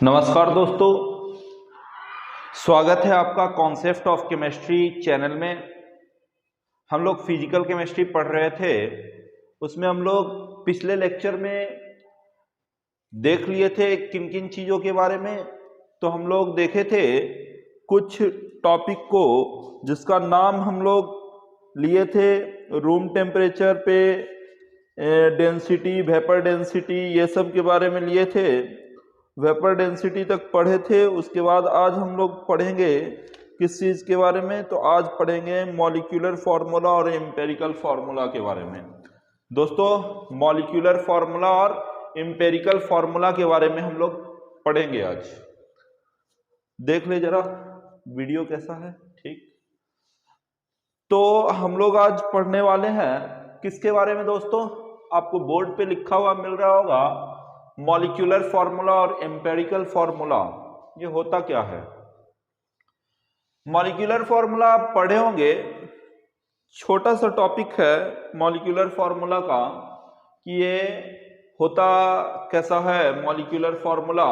नमस्कार दोस्तों, स्वागत है आपका कॉन्सेप्ट ऑफ केमिस्ट्री चैनल में। हम लोग फिजिकल केमिस्ट्री पढ़ रहे थे, उसमें हम लोग पिछले लेक्चर में देख लिए थे किन किन चीज़ों के बारे में। तो हम लोग देखे थे कुछ टॉपिक को जिसका नाम हम लोग लिए थे रूम टेम्परेचर पे डेंसिटी, वेपर डेंसिटी, ये सब के बारे में लिए थे। वेपर डेंसिटी तक पढ़े थे। उसके बाद आज हम लोग पढ़ेंगे किस चीज़ के बारे में, तो आज पढ़ेंगे मॉलिक्यूलर फार्मूला और एम्पेरिकल फार्मूला के बारे में। दोस्तों, मॉलिक्यूलर फार्मूला और एम्पेरिकल फार्मूला के बारे में हम लोग पढ़ेंगे आज। देख ले जरा वीडियो कैसा है। ठीक, तो हम लोग आज पढ़ने वाले हैं किसके बारे में दोस्तों? आपको बोर्ड पे लिखा हुआ मिल रहा होगा मॉलिक्यूलर फार्मूला और एम्पेरिकल फार्मूला। ये होता क्या है? मॉलिक्यूलर फार्मूला आप पढ़े होंगे, छोटा सा टॉपिक है मॉलिक्यूलर फार्मूला का कि ये होता कैसा है। मॉलिक्यूलर फार्मूला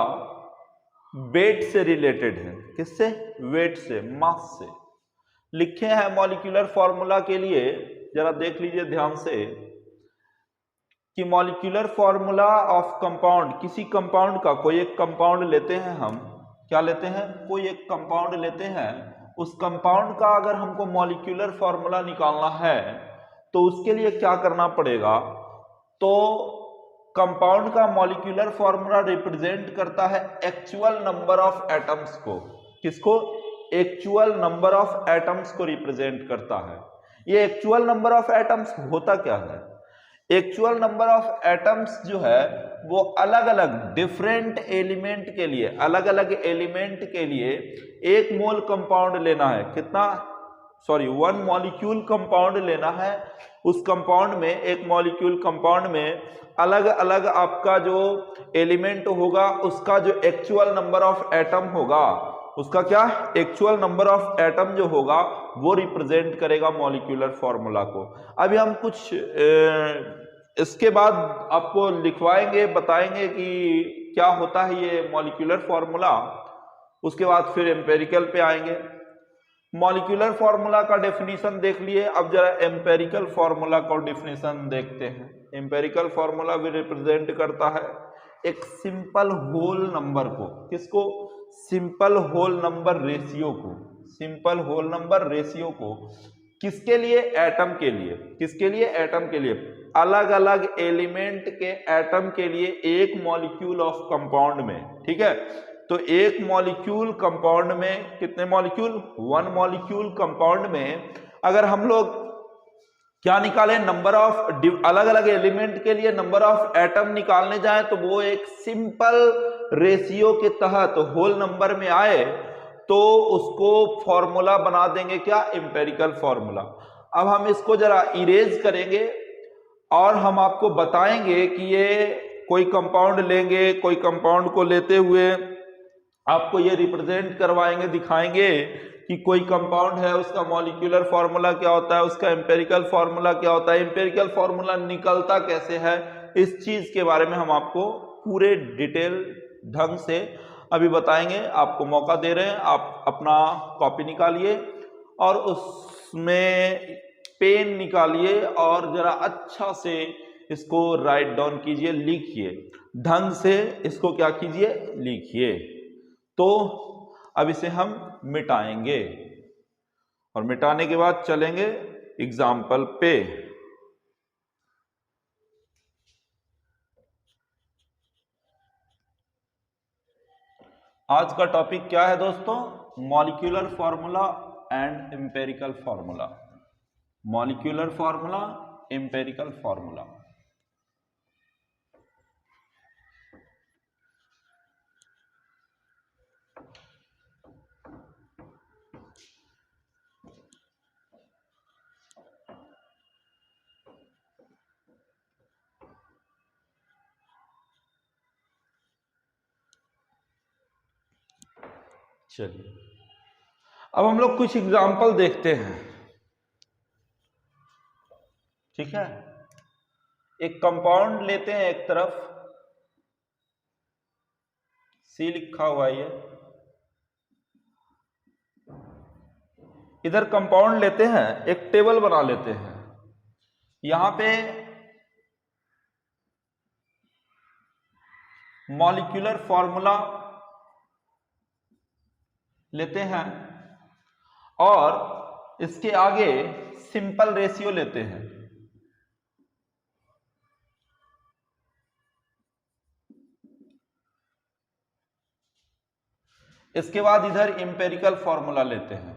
वेट से रिलेटेड है। किससे? वेट से, मास से। लिखे हैं मॉलिक्यूलर फार्मूला के लिए, जरा देख लीजिए ध्यान से कि मॉलिक्यूलर फार्मूला ऑफ कंपाउंड, किसी कंपाउंड का, कोई एक कंपाउंड लेते हैं हम, क्या लेते हैं? कोई एक कंपाउंड लेते हैं। उस कंपाउंड का अगर हमको मॉलिक्यूलर फार्मूला निकालना है तो उसके लिए क्या करना पड़ेगा? तो कंपाउंड का मॉलिक्यूलर फार्मूला रिप्रेजेंट करता है एक्चुअल नंबर ऑफ एटम्स को। किसको? एक्चुअल नंबर ऑफ एटम्स को रिप्रेजेंट करता है। ये एक्चुअल नंबर ऑफ एटम्स होता क्या है? एक्चुअल नंबर ऑफ एटम्स जो है वो अलग अलग डिफरेंट एलिमेंट के लिए, अलग अलग एलिमेंट के लिए एक मोल कंपाउंड लेना है। कितना? सॉरी, 1 मॉलिक्यूल कंपाउंड लेना है। उस कंपाउंड में, एक मॉलिक्यूल कंपाउंड में अलग अलग आपका जो एलिमेंट होगा उसका जो एक्चुअल नंबर ऑफ एटम होगा, उसका क्या एक्चुअल नंबर ऑफ एटम जो होगा वो रिप्रेजेंट करेगा मॉलिक्यूलर फार्मूला को। अभी हम कुछ इसके बाद आपको लिखवाएंगे, बताएंगे कि क्या होता है ये मॉलिक्यूलर फार्मूला। उसके बाद फिर एम्पेरिकल पे आएंगे। मॉलिक्यूलर फार्मूला का डेफिनेशन देख लिए, अब जरा एम्पेरिकल फार्मूला का डेफिनेशन देखते हैं। एम्पेरिकल फार्मूला भी रिप्रेजेंट करता है एक सिंपल होल नंबर को। किसको? सिंपल होल नंबर रेशियो को। सिंपल होल नंबर रेशियो को किसके लिए? एटम के लिए। किसके लिए? एटम के लिए। अलग अलग एलिमेंट के एटम के लिए एक मॉलिक्यूल ऑफ कंपाउंड में। ठीक है, तो एक मॉलिक्यूल कंपाउंड में कितने मॉलिक्यूल? 1 मॉलिक्यूल कंपाउंड में अगर हम लोग क्या निकालें? नंबर ऑफ, अलग अलग एलिमेंट के लिए नंबर ऑफ एटम निकालने जाए तो वो एक सिंपल रेशियो के तहत होल नंबर में आए तो उसको फॉर्मूला बना देंगे क्या? Empirical formula. अब हम इसको जरा इरेज करेंगे और हम आपको बताएंगे कि ये कोई कंपाउंड लेंगे, कोई कंपाउंड को लेते हुए आपको ये रिप्रेजेंट करवाएंगे, दिखाएंगे कि कोई कंपाउंड है, उसका मॉलिक्यूलर फार्मूला क्या होता है, उसका एम्पेरिकल फार्मूला क्या होता है, एम्पेरिकल फार्मूला निकलता कैसे है। इस चीज के बारे में हम आपको पूरे डिटेल ढंग से अभी बताएंगे। आपको मौका दे रहे हैं, आप अपना कॉपी निकालिए और उसमें पेन निकालिए और जरा अच्छा से इसको राइट डाउन कीजिए, लिखिए ढंग से, इसको क्या कीजिए? लिखिए। तो अब इसे हम मिटाएंगे और मिटाने के बाद चलेंगे एग्जाम्पल पे। आज का टॉपिक क्या है दोस्तों? Molecular formula and empirical formula. Molecular formula, empirical formula. चलिए, अब हम लोग कुछ एग्जाम्पल देखते हैं। ठीक है, एक कंपाउंड लेते हैं एक तरफ, सी लिखा हुआ है ये। इधर कंपाउंड लेते हैं, एक टेबल बना लेते हैं। यहां पे मॉलिक्यूलर फॉर्मूला लेते हैं और इसके आगे सिंपल रेशियो लेते हैं। इसके बाद इधर इंपेरिकल फॉर्मूला लेते हैं।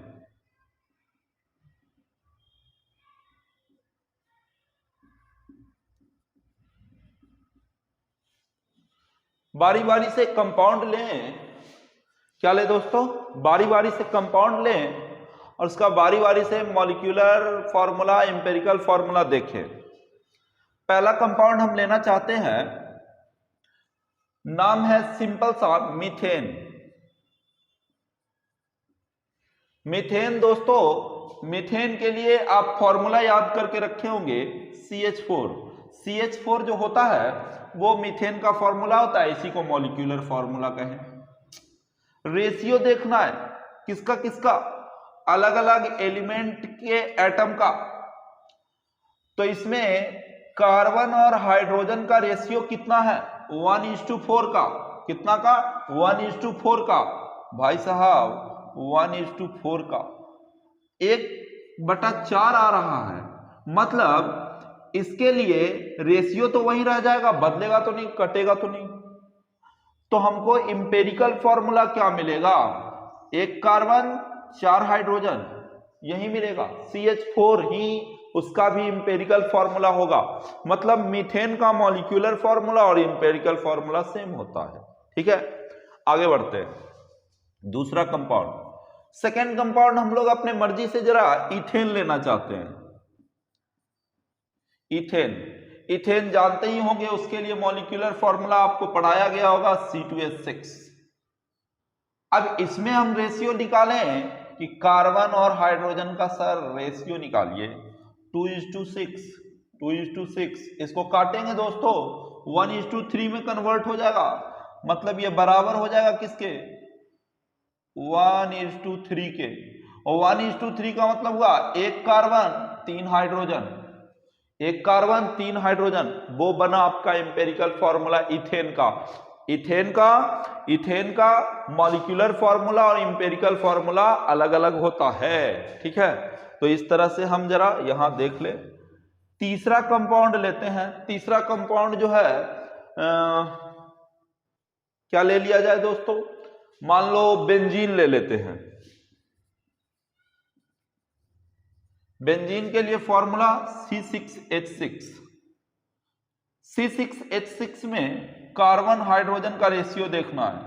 बारी बारी से कंपाउंड लें, क्या ले दोस्तों, बारी बारी से कंपाउंड लें और उसका बारी बारी से मॉलिक्यूलर फॉर्मूला, इंपेरिकल फॉर्मूला देखें। पहला कंपाउंड हम लेना चाहते हैं, नाम है सिंपल सा मीथेन। मीथेन दोस्तों, मीथेन के लिए आप फॉर्मूला याद करके रखे होंगे CH4। CH4 जो होता है वो मीथेन का फॉर्मूला होता है, इसी को मॉलिक्यूलर फॉर्मूला कहें। रेशियो देखना है किसका किसका, अलग अलग एलिमेंट के एटम का। तो इसमें कार्बन और हाइड्रोजन का रेशियो कितना है, 1:4 का। कितना का, 1:4 का। भाई साहब 1:4 का, 1/4 आ रहा है। मतलब इसके लिए रेशियो तो वही रह जाएगा, बदलेगा तो नहीं, कटेगा तो नहीं। तो हमको इंपेरिकल फॉर्मूला क्या मिलेगा, 1 कार्बन 4 हाइड्रोजन, यही मिलेगा। CH4 ही उसका भी इंपेरिकल फॉर्मूला होगा। मतलब मीथेन का मॉलिक्यूलर फॉर्मूला और इंपेरिकल फॉर्मूला सेम होता है। ठीक है, आगे बढ़ते हैं। दूसरा कंपाउंड, सेकेंड कंपाउंड हम लोग अपने मर्जी से जरा इथेन लेना चाहते हैं। इथेन, इथेन जानते ही होंगे, उसके लिए मॉलिक्यूलर फॉर्मूला आपको पढ़ाया गया होगा, C2H6। अब इसमें हम रेशियो निकालें कि कार्बन और हाइड्रोजन का सर रेशियो निकालिए, 2:6, 2:6। इसको काटेंगे दोस्तों, 1:3 में कन्वर्ट हो जाएगा। मतलब ये बराबर हो जाएगा किसके, 1:3 के। और 1:3 का मतलब हुआ 1 कार्बन 3 हाइड्रोजन, 1 कार्बन 3 हाइड्रोजन। वो बना आपका इंपेरिकल फॉर्मूला इथेन का। इथेन का मॉलिक्यूलर फॉर्मूला और इंपेरिकल फॉर्मूला अलग अलग होता है। ठीक है, तो इस तरह से हम जरा यहां देख ले। तीसरा कंपाउंड लेते हैं। तीसरा कंपाउंड जो है क्या ले लिया जाए दोस्तों, मान लो बेंजीन ले लेते हैं। बेंजीन के लिए फॉर्मूला C6H6। C6H6 में कार्बन हाइड्रोजन का रेशियो देखना है,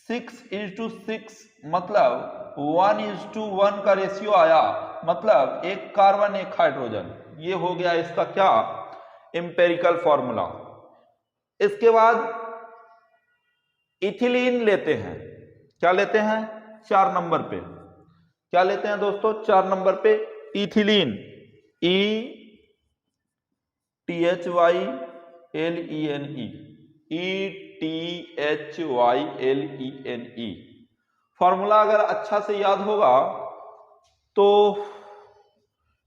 6:6, मतलब 1:1 का रेशियो आया। मतलब 1 कार्बन 1 हाइड्रोजन, ये हो गया इसका क्या, इंपेरिकल फॉर्मूला। इसके बाद इथिलीन लेते हैं। क्या लेते हैं, 4 नंबर पे क्या लेते हैं दोस्तों, 4 नंबर पे इथिलीन, ETHYLENE। फॉर्मूला अगर अच्छा से याद होगा तो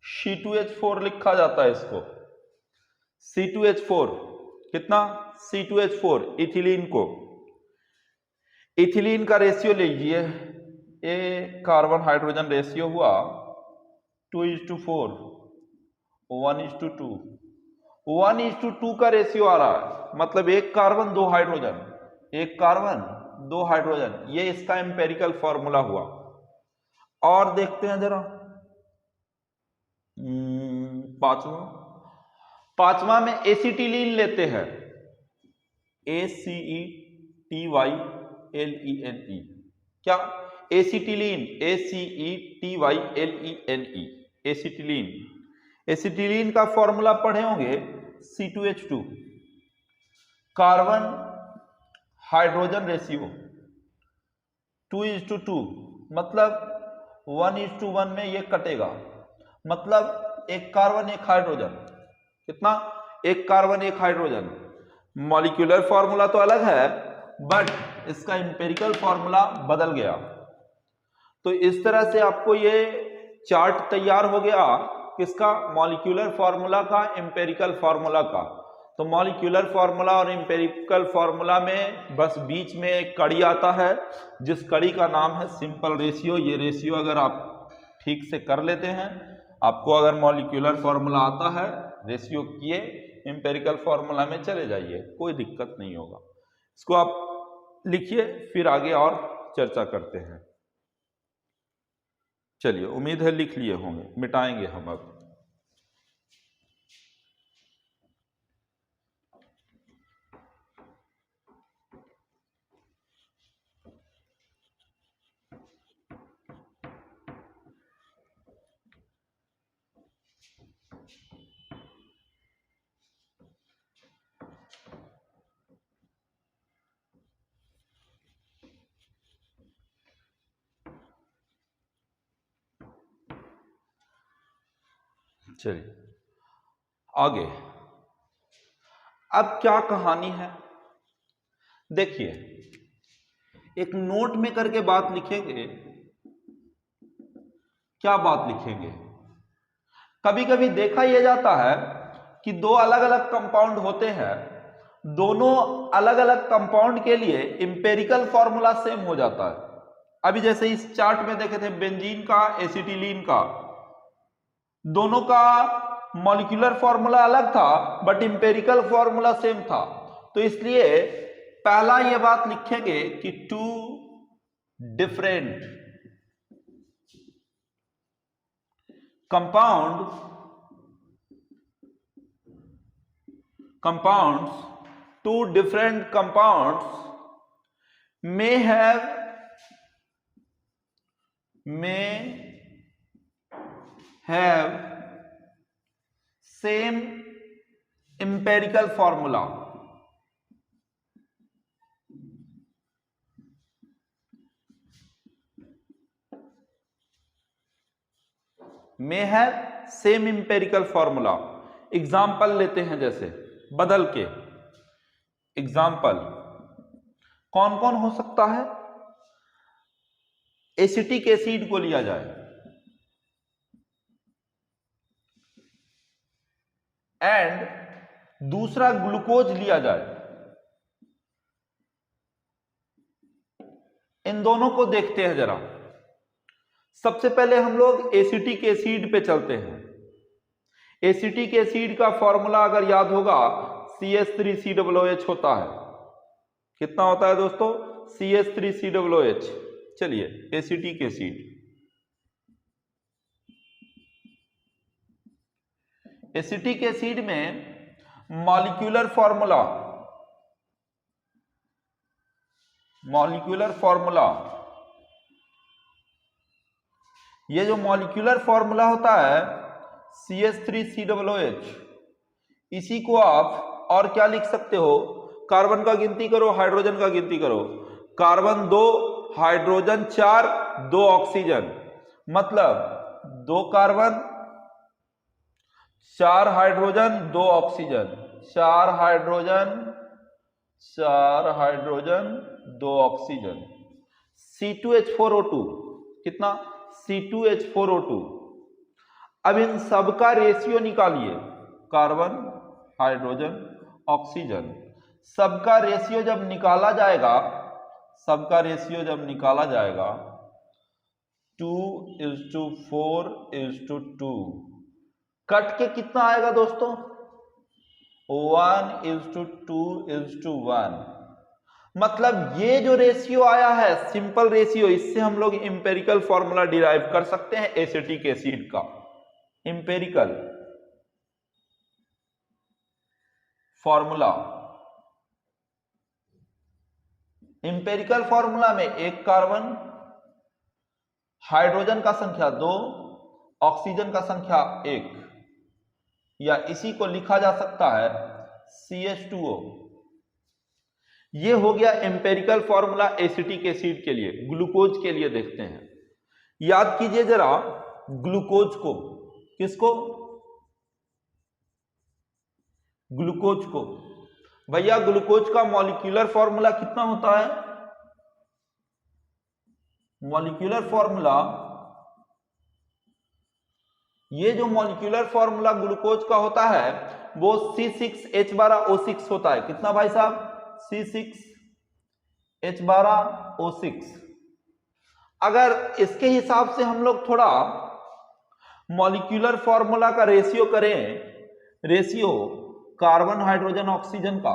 C2H4 लिखा जाता है इसको, C2H4। कितना, C2H4 इथिलीन को। इथिलीन का रेशियो लीजिए, ए कार्बन हाइड्रोजन रेशियो हुआ 2:4, 1:2, 1:2 का रेशियो आ रहा है। मतलब 1 कार्बन 2 हाइड्रोजन, 1 कार्बन 2 हाइड्रोजन, ये इसका एम्पेरिकल फॉर्मूला हुआ। और देखते हैं जरा पांचवा में एसिटिलीन लेते हैं, ACETYLENE। क्या, एसिटिलीन, ACETYLENE, एसिटिलीन। एसिटिलीन का फॉर्मूला पढ़े होंगे, C2H2, कार्बन हाइड्रोजन रेशियो 2:2, मतलब 1:1 में ये कटेगा। मतलब 1 कार्बन 1 हाइड्रोजन, कितना, 1 कार्बन 1 हाइड्रोजन। मॉलिक्यूलर फॉर्मूला तो अलग है बट इसका एम्पिरिकल फॉर्मूला बदल गया। तो इस तरह से आपको ये चार्ट तैयार हो गया किसका, मॉलिक्यूलर फॉर्मूला का, एम्पिरिकल फॉर्मूला का। तो मॉलिक्यूलर फॉर्मूला और एम्पिरिकल फॉर्मूला में बस बीच में एक कड़ी आता है जिस कड़ी का नाम है सिंपल रेशियो। ये रेशियो अगर आप ठीक से कर लेते हैं, आपको अगर मॉलिक्यूलर फॉर्मूला आता है, रेशियो किए, एम्पिरिकल फॉर्मूला में चले जाइए, कोई दिक्कत नहीं होगा। इसको आप लिखिए, फिर आगे और चर्चा करते हैं। चलिए, उम्मीद है लिख लिए होंगे, मिटाएंगे हम अब। चलिए आगे, अब क्या कहानी है देखिए, एक नोट में करके बात लिखेंगे। क्या बात लिखेंगे, कभी कभी देखा यह जाता है कि दो अलग अलग कंपाउंड होते हैं, दोनों अलग अलग कंपाउंड के लिए एम्पिरिकल फॉर्मूला सेम हो जाता है। अभी जैसे इस चार्ट में देखे थे बेंजीन का, एसिटिलीन का, दोनों का मॉलिक्यूलर फॉर्मूला अलग था बट एम्पिरिकल फॉर्मूला सेम था। तो इसलिए पहला ये बात लिखेंगे कि two different compounds, two different compounds may have same empirical formula. may have same empirical formula. Example लेते हैं, जैसे बदल के एग्जाम्पल कौन कौन हो सकता है। एसिटिक एसिड को लिया जाए एंड दूसरा ग्लूकोज लिया जाए, इन दोनों को देखते हैं जरा। सबसे पहले हम लोग एसिटिक एसिड पे चलते हैं। एसिटिक एसिड का फॉर्मूला अगर याद होगा CH3COOH होता है। कितना होता है दोस्तों, CH3COOH। चलिए, एसिटिक एसिड, एसिटिक एसिड में मॉलिक्यूलर फॉर्मूला, ये जो मॉलिक्यूलर फॉर्मूला होता है CH3COOH, इसी को आप और क्या लिख सकते हो, कार्बन का गिनती करो, हाइड्रोजन का गिनती करो। कार्बन 2, हाइड्रोजन 4, 2 ऑक्सीजन, मतलब 2 carbon 4 hydrogen 2 oxygen, 4 hydrogen 2 oxygen. C2H4O2 कितना, C2H4O2। अब इन सबका रेशियो निकालिए, कार्बन, हाइड्रोजन, ऑक्सीजन, सबका रेशियो जब निकाला जाएगा, 2:4:2, कट के कितना आएगा दोस्तों, 1:2:1। मतलब ये जो रेशियो आया है, सिंपल रेशियो, इससे हम लोग एम्पिरिकल फॉर्मूला डिराइव कर सकते हैं एसिटिक एसिड का। एम्पिरिकल फॉर्मूला में एक कार्बन, हाइड्रोजन का संख्या 2, ऑक्सीजन का संख्या 1, या इसी को लिखा जा सकता है CH2O। ये हो गया एम्पिरिकल फॉर्मूला एसिटिक एसिड के लिए। ग्लूकोज के लिए देखते हैं, याद कीजिए जरा ग्लूकोज को, किसको, ग्लूकोज को। भैया ग्लूकोज का मॉलिक्यूलर फॉर्मूला कितना होता है? मॉलिक्यूलर फॉर्मूला, ये जो मॉलिक्यूलर फॉर्मूला ग्लूकोज का होता है वो C6H12O6 होता है। कितना भाई साहब? C6H12O6। अगर इसके हिसाब से हम लोग थोड़ा मॉलिक्यूलर फॉर्मूला का रेशियो करें, रेशियो कार्बन हाइड्रोजन ऑक्सीजन का,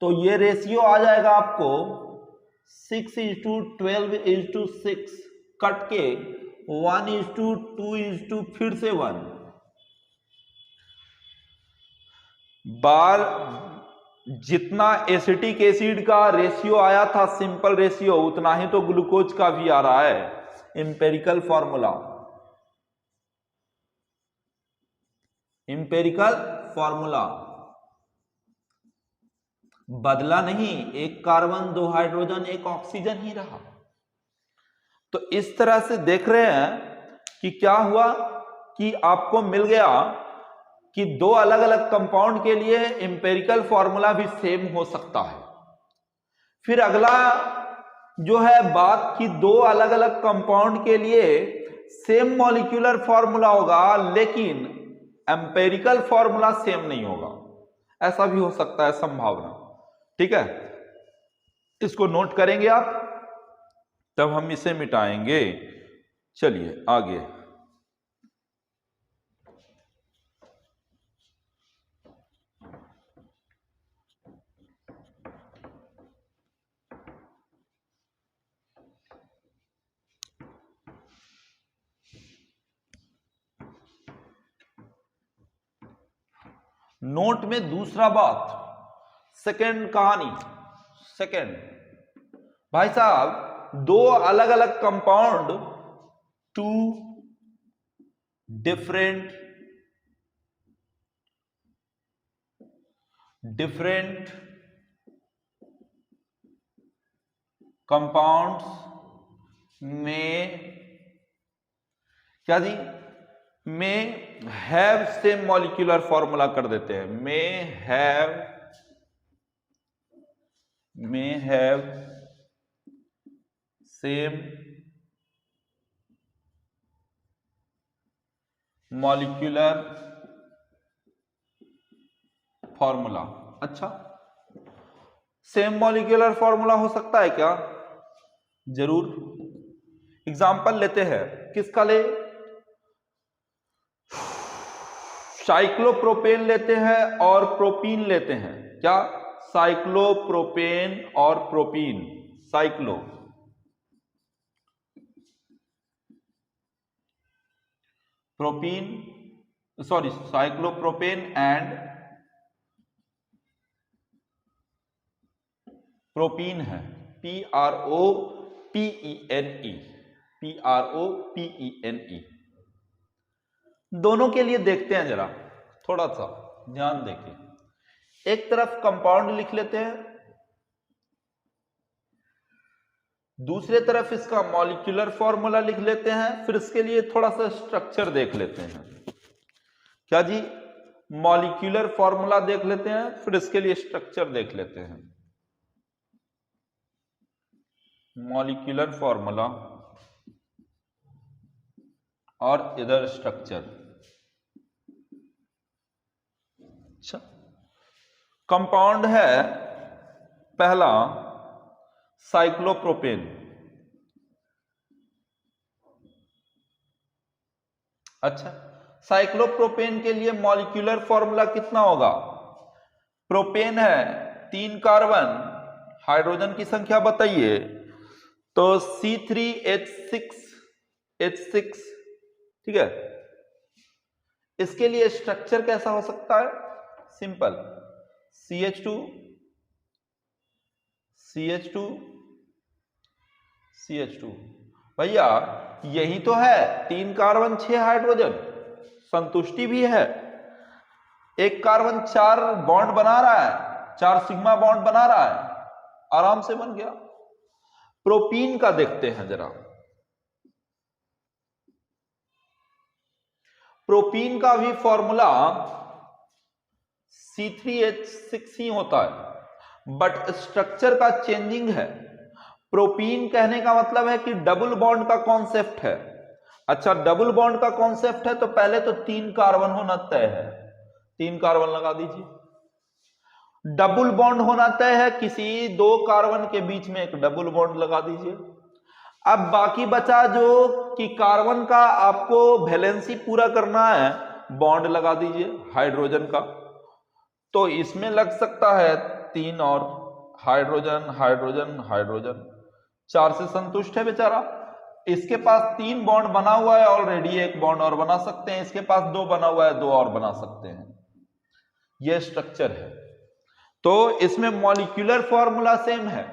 तो ये रेशियो आ जाएगा आपको 6:12:6 कट के 1:2 फिर से 1 बार। जितना एसिटिक एसिड का रेशियो आया था सिंपल रेशियो, उतना ही तो ग्लूकोज का भी आ रहा है। एम्पेरिकल फॉर्मूला, एम्पेरिकल फॉर्मूला बदला नहीं, एक कार्बन 2 हाइड्रोजन 1 ऑक्सीजन ही रहा। तो इस तरह से देख रहे हैं कि क्या हुआ कि आपको मिल गया कि दो अलग अलग कंपाउंड के लिए एम्पेरिकल फॉर्मूला भी सेम हो सकता है। फिर अगला जो है बात कि दो अलग अलग कंपाउंड के लिए सेम मॉलिक्यूलर फॉर्मूला होगा लेकिन एम्पेरिकल फॉर्मूला सेम नहीं होगा। ऐसा भी हो सकता है, संभावना। ठीक है, इसको नोट करेंगे आप, तब हम इसे मिटाएंगे। चलिए आगे। नोट में दूसरा बात, सेकंड कहानी। सेकंड भाई साहब, दो अलग अलग कंपाउंड, टू डिफरेंट कंपाउंड्स में क्या जी, में हैव सेम मॉलिक्यूलर फॉर्मूला कर देते हैं। में हैव सेम मॉलिक्यूलर फॉर्मूला। अच्छा, सेम मॉलिक्यूलर फॉर्मूला हो सकता है क्या? जरूर। एग्जाम्पल लेते हैं, किसका ले? साइक्लोप्रोपेन लेते हैं और प्रोपीन लेते हैं। क्या? साइक्लोप्रोपेन और प्रोपीन। साइक्लोप्रोपेन एंड प्रोपीन है। PROPENE। दोनों के लिए देखते हैं, जरा थोड़ा सा ध्यान देखिए। एक तरफ कंपाउंड लिख लेते हैं, दूसरे तरफ इसका मॉलिक्यूलर फॉर्मूला लिख लेते हैं, फिर इसके लिए थोड़ा सा स्ट्रक्चर देख लेते हैं। क्या जी? मॉलिक्यूलर फॉर्मूला देख लेते हैं, फिर इसके लिए स्ट्रक्चर देख लेते हैं। मॉलिक्यूलर फॉर्मूला और इधर स्ट्रक्चर। अच्छा, कंपाउंड है पहला साइक्लोप्रोपेन। अच्छा, साइक्लोप्रोपेन के लिए मॉलिक्यूलर फॉर्मूला कितना होगा? प्रोपेन है 3 कार्बन, हाइड्रोजन की संख्या बताइए, तो C3H6। ठीक है, इसके लिए स्ट्रक्चर कैसा हो सकता है? सिंपल, CH2 भैया यही तो है, 3 कार्बन 6 हाइड्रोजन, संतुष्टि भी है। एक कार्बन 4 बॉन्ड बना रहा है, 4 सिग्मा बॉन्ड बना रहा है, आराम से बन गया। प्रोपीन का देखते हैं जरा। प्रोपीन का भी फॉर्मूला C3H6 ही होता है, बट स्ट्रक्चर का चेंजिंग है। प्रोपीन कहने का मतलब है कि डबल बॉन्ड का कॉन्सेप्ट है। अच्छा, डबल बॉन्ड का कॉन्सेप्ट है तो पहले तो 3 कार्बन होना तय है, 3 कार्बन लगा दीजिए। डबल बॉन्ड होना तय है, किसी 2 कार्बन के बीच में एक डबल बॉन्ड लगा दीजिए। अब बाकी बचा जो कि कार्बन का आपको वैलेंसी पूरा करना है, बॉन्ड लगा दीजिए हाइड्रोजन का। तो इसमें लग सकता है 3 और हाइड्रोजन हाइड्रोजन हाइड्रोजन, 4 से संतुष्ट है बेचारा। इसके पास 3 बॉन्ड बना हुआ है ऑलरेडी, 1 बॉन्ड और बना सकते हैं। इसके पास 2 बना हुआ है, 2 और बना सकते हैं। यह स्ट्रक्चर है। तो इसमें मॉलिक्यूलर फॉर्मूला सेम है,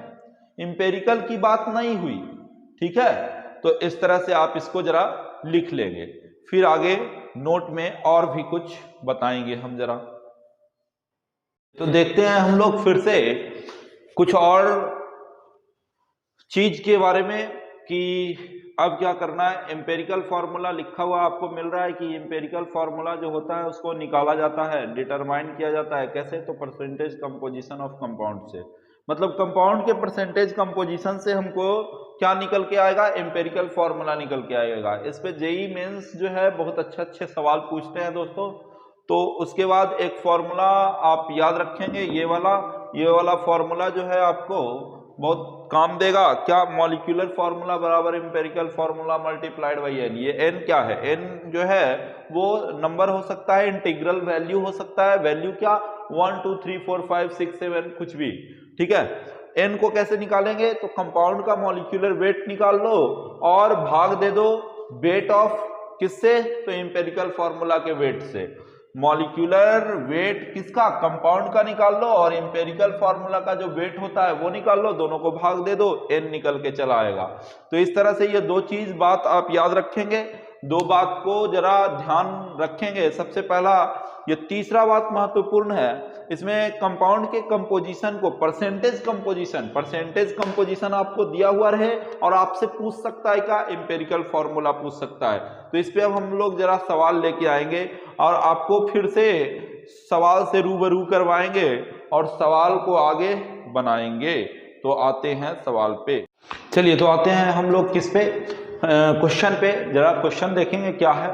इंपेरिकल की बात नहीं हुई, ठीक है। तो इस तरह से आप इसको जरा लिख लेंगे, फिर आगे नोट में और भी कुछ बताएंगे हम जरा। तो देखते हैं हम लोग फिर से कुछ और चीज के बारे में कि अब क्या करना है। एम्पेरिकल फॉर्मूला लिखा हुआ आपको मिल रहा है कि एम्पेरिकल फॉर्मूला जो होता है उसको निकाला जाता है, डिटरमाइन किया जाता है। कैसे? तो परसेंटेज कंपोजिशन ऑफ कंपाउंड से, मतलब कंपाउंड के परसेंटेज कंपोजिशन से हमको क्या निकल के आएगा? एम्पेरिकल फॉर्मूला निकल के आएगा। इस पे जेईई मेंस जो है बहुत अच्छे अच्छे सवाल पूछते हैं दोस्तों। तो उसके बाद एक फॉर्मूला आप याद रखेंगे, ये वाला फॉर्मूला जो है आपको बहुत काम देगा। क्या? मॉलिक्यूलर फॉर्मूला बराबर empirical formula multiplied by N. ये एन क्या है? एन जो है वो नंबर हो सकता है, इंटीग्रल वैल्यू हो सकता है। वैल्यू क्या? 1 2 3 4 5 6 7 कुछ भी, ठीक है। एन को कैसे निकालेंगे? तो कंपाउंड का मॉलिक्यूलर वेट निकाल लो और भाग दे दो वेट ऑफ किससे? तो एम्पेरिकल फॉर्मूला के वेट से। मॉलिक्यूलर वेट किसका? कंपाउंड का निकाल लो और एम्पेरिकल फॉर्मूला का जो वेट होता है वो निकाल लो, दोनों को भाग दे दो, एन निकल के चला आएगा। तो इस तरह से ये 2 चीज बात आप याद रखेंगे, 2 बात को जरा ध्यान रखेंगे। सबसे पहला ये तीसरा बात महत्वपूर्ण है, इसमें कंपाउंड के कंपोजिशन को परसेंटेज कंपोजिशन आपको दिया हुआ रहे और आपसे पूछ सकता है क्या? एम्पेरिकल फॉर्मूला पूछ सकता है। तो इस पे अब हम लोग जरा सवाल लेके आएंगे और आपको फिर से सवाल से रूबरू करवाएंगे और सवाल को आगे बनाएंगे। तो आते हैं सवाल पे। चलिए, तो आते हैं हम लोग किस पे? क्वेश्चन पे। जरा क्वेश्चन देखेंगे क्या है।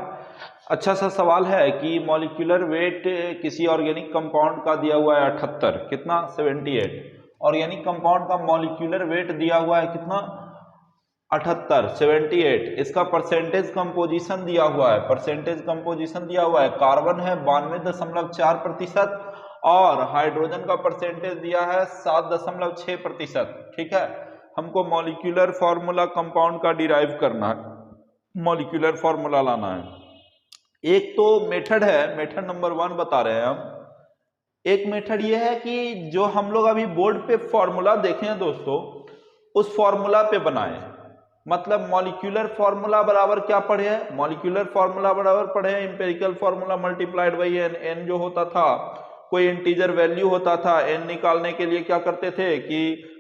अच्छा सा सवाल है कि मॉलिक्यूलर वेट किसी ऑर्गेनिक कंपाउंड का दिया हुआ है 78, कितना? 78। ऑर्गेनिक कंपाउंड का मॉलिक्यूलर वेट दिया हुआ है कितना? 78, 78। इसका परसेंटेज कंपोजिशन दिया हुआ है, कार्बन है 92.4% और हाइड्रोजन का परसेंटेज दिया है 7.6%, ठीक है। हमको मॉलिक्यूलर फॉर्मूला कंपाउंड का डिराइव करना है, मॉलिक्यूलर फॉर्मूला लाना है। एक तो मेथड है, मेथड नंबर 1 बता रहे हैं हम। एक मेथड ये है कि जो हम लोग अभी बोर्ड पे फॉर्मूला देखे हैं दोस्तों, उस फॉर्मूला पे बनाए। मतलब मॉलिक्यूलर फॉर्मूला बराबर क्या पढ़े हैं? मॉलिक्यूलर फॉर्मूला बराबर पढ़े हैं empirical formula multiplied by N. N जो होता था कोई इंटीजर वैल्यू होता था। एन निकालने के लिए क्या करते थे कि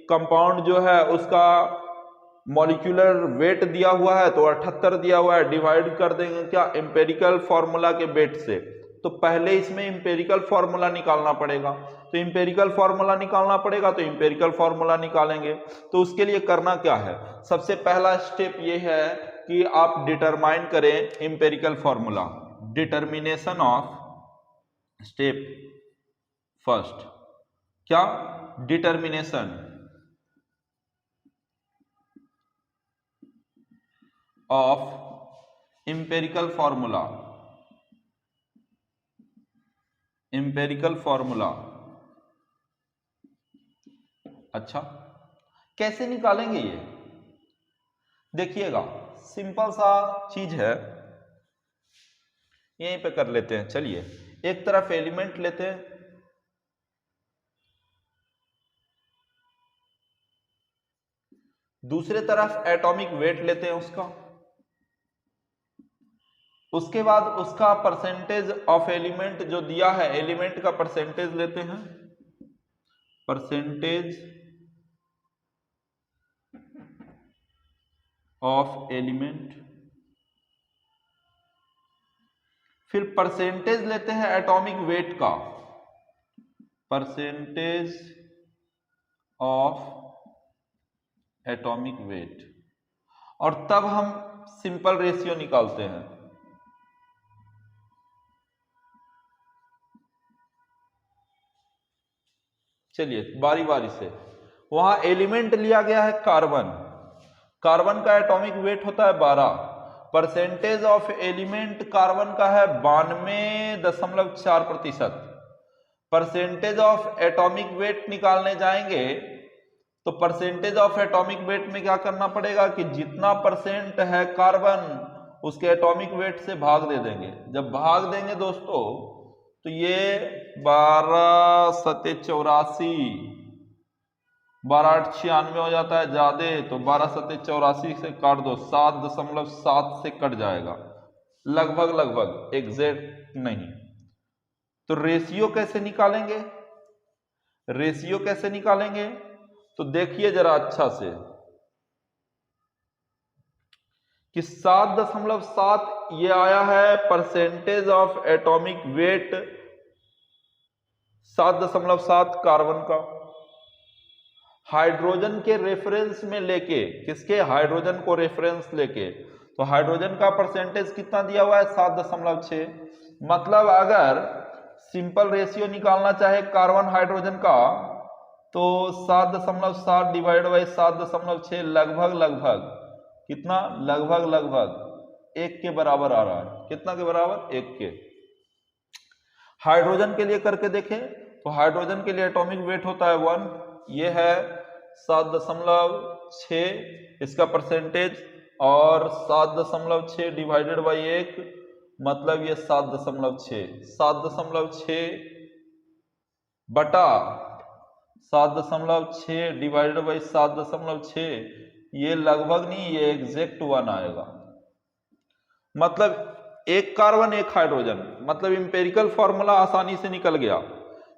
कंपाउंड जो है उसका मॉलिक्यूलर वेट दिया हुआ है तो 78 दिया हुआ है, डिवाइड कर देंगे क्या? एम्पेरिकल फॉर्मूला के वेट से। तो पहले इसमें एम्पेरिकल फॉर्मूला निकालना पड़ेगा, तो एम्पेरिकल फॉर्मूला निकालना पड़ेगा तो एम्पेरिकल फॉर्मूला निकालेंगे। तो उसके लिए करना क्या है? सबसे पहला स्टेप ये है कि आप डिटरमाइन करें empirical formula. Determination of step first, क्या? Determination of empirical formula, empirical formula. अच्छा, कैसे निकालेंगे ये? देखिएगा, सिंपल सा चीज है, यहीं पे कर लेते हैं। चलिए, एक तरफ एलिमेंट लेते हैं, दूसरे तरफ एटॉमिक वेट लेते हैं उसका, उसके बाद उसका परसेंटेज ऑफ एलिमेंट जो दिया है, एलिमेंट का परसेंटेज लेते हैं, परसेंटेज ऑफ एलिमेंट। फिर परसेंटेज लेते हैं एटॉमिक वेट का, परसेंटेज ऑफ एटॉमिक वेट, और तब हम सिंपल रेशियो निकालते हैं। चलिए बारी बारी से, वहां एलिमेंट लिया गया है कार्बन, कार्बन का एटॉमिक वेट होता है 12, परसेंटेज ऑफ एलिमेंट कार्बन का है 92.4%। परसेंटेज ऑफ एटॉमिक वेट निकालने जाएंगे तो परसेंटेज ऑफ एटॉमिक वेट में क्या करना पड़ेगा कि जितना परसेंट है कार्बन उसके एटॉमिक वेट से भाग दे देंगे। जब भाग देंगे दोस्तों तो ये 12 सते 84, 12 8 96 हो जाता है ज्यादा, तो 12 सते 84 से काट दो, 7.7 से कट जाएगा, लगभग लगभग, एग्जैक्ट नहीं। तो रेशियो कैसे निकालेंगे, रेशियो कैसे निकालेंगे तो देखिए जरा अच्छा से कि 7.7 ये आया है percentage of atomic weight, 7.7 carbon का। हाइड्रोजन के रेफरेंस में लेके, किसके, हाइड्रोजन को रेफरेंस लेके, तो हाइड्रोजन का परसेंटेज कितना दिया हुआ है 7.6। मतलब अगर सिंपल रेशियो निकालना चाहे कार्बन हाइड्रोजन का तो 7.7 डिवाइड बाई 7.6 लगभग लगभग कितना, लगभग लगभग 1 के बराबर आ रहा है। कितना के बराबर, 1 के। हाइड्रोजन के लिए करके देखें तो हाइड्रोजन के लिए एटॉमिक वेट होता है 1, ये है 7.6 इसका परसेंटेज, और 7.6 डिवाइडेड बाई 1 मतलब ये 7.6, 7.6 बटा 7.6 डिवाइडेड बाई 7.6, ये लगभग नहीं, ये एग्जैक्ट 1 आएगा। मतलब एक कार्बन एक हाइड्रोजन, मतलब इंपेरिकल फॉर्मूला आसानी से निकल गया।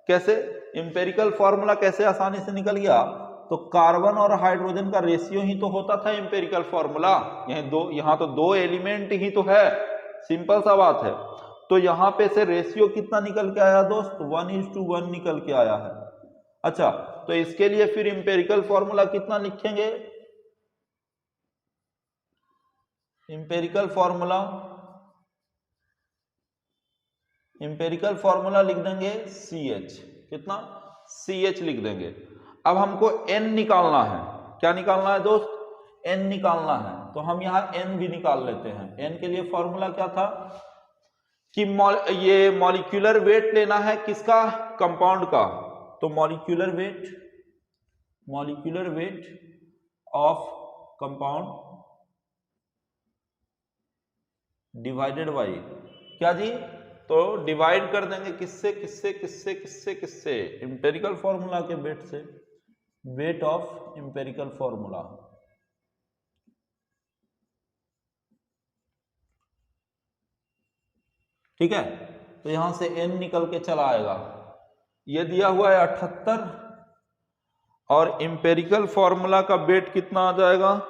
कैसे इंपेरिकल फॉर्मूला कैसे आसानी से निकल गया, तो कार्बन और हाइड्रोजन का रेशियो ही तो होता था इंपेरिकल फॉर्मूला। यहाँ तो दो एलिमेंट ही तो है, सिंपल सा बात है। तो यहां पे से रेशियो कितना निकल के आया दोस्त, 1:1 निकल के आया है। अच्छा, तो इसके लिए फिर इंपेरिकल फॉर्मूला कितना लिखेंगे, इंपेरिकल फॉर्मूला लिख देंगे CH, कितना, CH लिख देंगे। अब हमको N निकालना है, क्या निकालना है दोस्त, N निकालना है, तो हम यहाँ N भी निकाल लेते हैं। N के लिए फॉर्मूला क्या था कि ये मॉलिक्यूलर वेट लेना है किसका, कंपाउंड का, तो molecular weight of compound divided by क्या जी, तो डिवाइड कर देंगे किससे किससे किससे किससे किससे, इंपेरिकल फॉर्मूला के वेट से, वेट ऑफ इंपेरिकल फॉर्मूला। ठीक है, तो यहां से N निकल के चला आएगा, ये दिया हुआ है 78, और इंपेरिकल फॉर्मूला का वेट कितना आ जाएगा,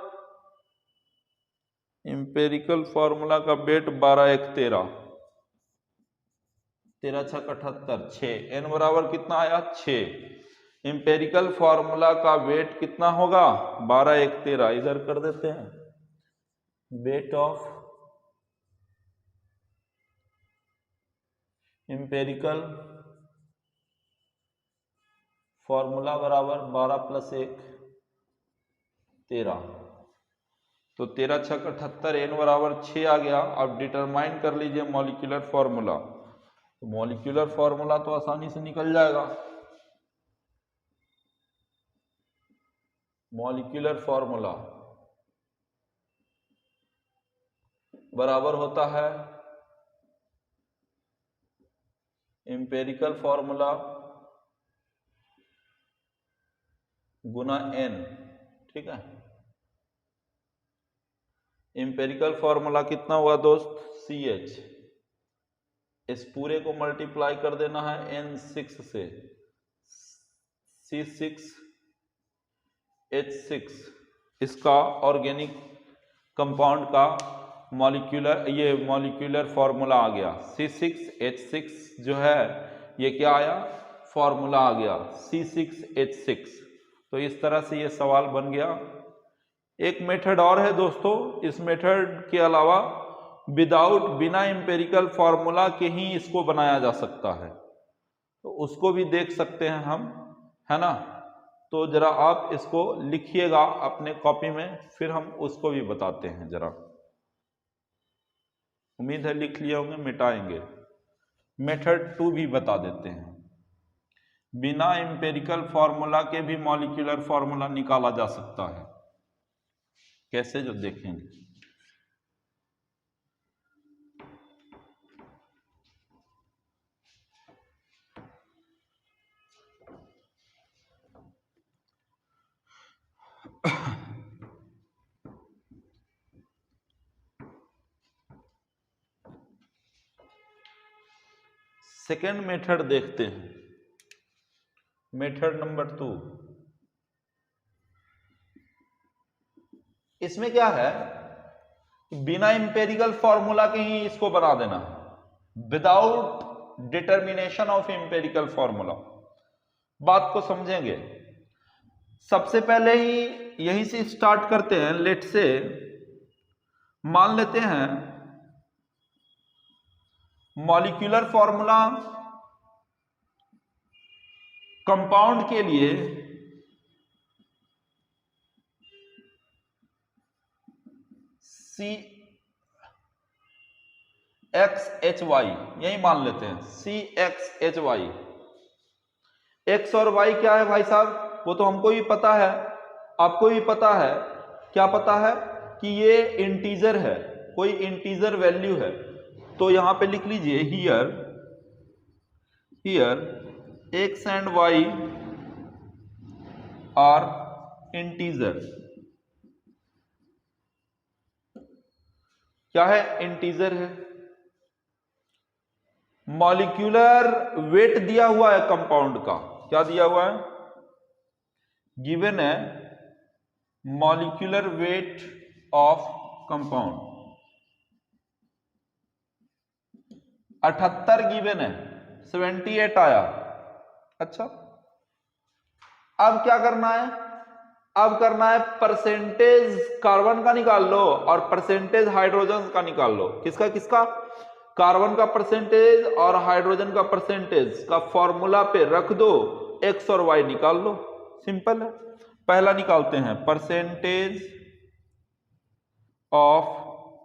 इंपेरिकल फॉर्मूला का वेट 12 1 13, 13 6 78, 6, N बराबर कितना आया 6। इंपेरिकल फॉर्मूला का वेट कितना होगा 12 1 13, इधर कर देते हैं, वेट ऑफ इंपेरिकल फॉर्मूला बराबर 12 + 1 13, तो 13 6 78, N बराबर 6 आ गया। अब डिटरमाइन कर लीजिए मॉलिक्यूलर फॉर्मूला, तो मॉलिक्यूलर फॉर्मूला तो आसानी से निकल जाएगा। मॉलिक्यूलर फॉर्मूला बराबर होता है इंपेरिकल फॉर्मूला गुना N, ठीक है। इंपेरिकल फॉर्मूला कितना हुआ दोस्त, CH, इस पूरे को मल्टीप्लाई कर देना है N6 से, C6H6, इसका ऑर्गेनिक कंपाउंड का मॉलिक्यूलर फॉर्मूला आ गया। C6H6 जो है ये क्या आया फॉर्मूला आ गया C6H6। तो इस तरह से ये सवाल बन गया। एक मेथड और है दोस्तों, इस मेथड के अलावा बिना एम्पेरिकल फॉर्मूला के ही इसको बनाया जा सकता है, तो उसको भी देख सकते हैं हम, है ना। तो जरा आप इसको लिखिएगा अपने कॉपी में, फिर हम उसको भी बताते हैं जरा। उम्मीद है लिख लिए होंगे, मिटाएंगे। मेथड 2 भी बता देते हैं। बिना एम्पेरिकल फॉर्मूला के भी मॉलिक्यूलर फॉर्मूला निकाला जा सकता है। कैसे, जो देखेंगे। सेकेंड मेथड देखते हैं, मेथड नंबर 2। इसमें क्या है, बिना एम्पेरिकल फॉर्मूला के ही इसको बना देना, without determination of empirical formula. बात को समझेंगे। सबसे पहले ही यहीं से स्टार्ट करते हैं। लेट से मान लेते हैं मॉलिक्यूलर फॉर्मूला कंपाउंड के लिए CXHY, यही मान लेते हैं CXHY। X और Y क्या है भाई साहब, वो तो हमको भी पता है, आपको भी पता है। क्या पता है कि ये इंटीजर है, कोई इंटीजर वैल्यू है। तो यहां पे लिख लीजिए here X and Y are integer. क्या है, इंटीजर है। मॉलिक्यूलर वेट दिया हुआ है कंपाउंड का। क्या दिया हुआ है, गिवन है molecular weight of compound 78 given है, 78 आया। अच्छा, अब क्या करना है, अब करना है परसेंटेज कार्बन का निकाल लो और परसेंटेज हाइड्रोजन का निकाल लो। किसका किसका, कार्बन का परसेंटेज और हाइड्रोजन का परसेंटेज का फॉर्मूला पे रख दो, एक्स और वाई निकाल लो। सिंपल है। पहला निकालते हैं percentage of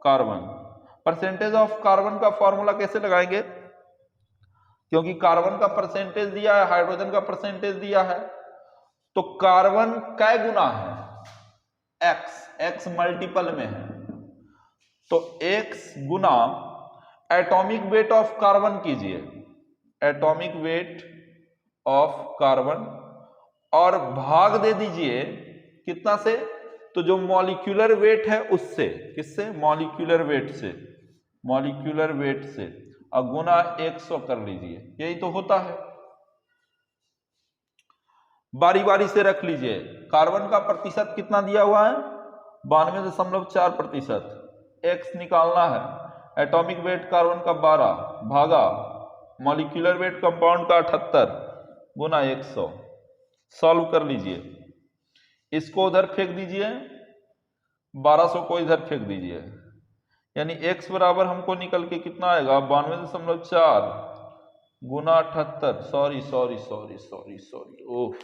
carbon. Percentage of carbon का फॉर्मूला कैसे लगाएंगे, क्योंकि कार्बन का परसेंटेज दिया है, हाइड्रोजन का परसेंटेज दिया है, तो कार्बन कै गुना है, एक्स मल्टीपल में है, तो x Guna atomic weight of carbon कीजिए, एटॉमिक वेट ऑफ कार्बन, और भाग दे दीजिए कितना से, तो जो मॉलिक्यूलर वेट है उससे। किससे, मॉलिक्यूलर वेट से, मॉलिक्यूलर वेट से, और गुना 100 कर लीजिए। यही तो होता है। बारी बारी से रख लीजिए। कार्बन का प्रतिशत कितना दिया हुआ है, 92.4%। एक्स निकालना है, एटॉमिक वेट कार्बन का 12 भागा मॉलिक्यूलर वेट कंपाउंड का 78 गुना 100। सॉल्व कर लीजिए। इसको उधर फेंक दीजिए, 1200 को इधर फेंक दीजिए, यानी x बराबर हमको निकल के कितना आएगा, 92.4 गुना 78। Sorry oh,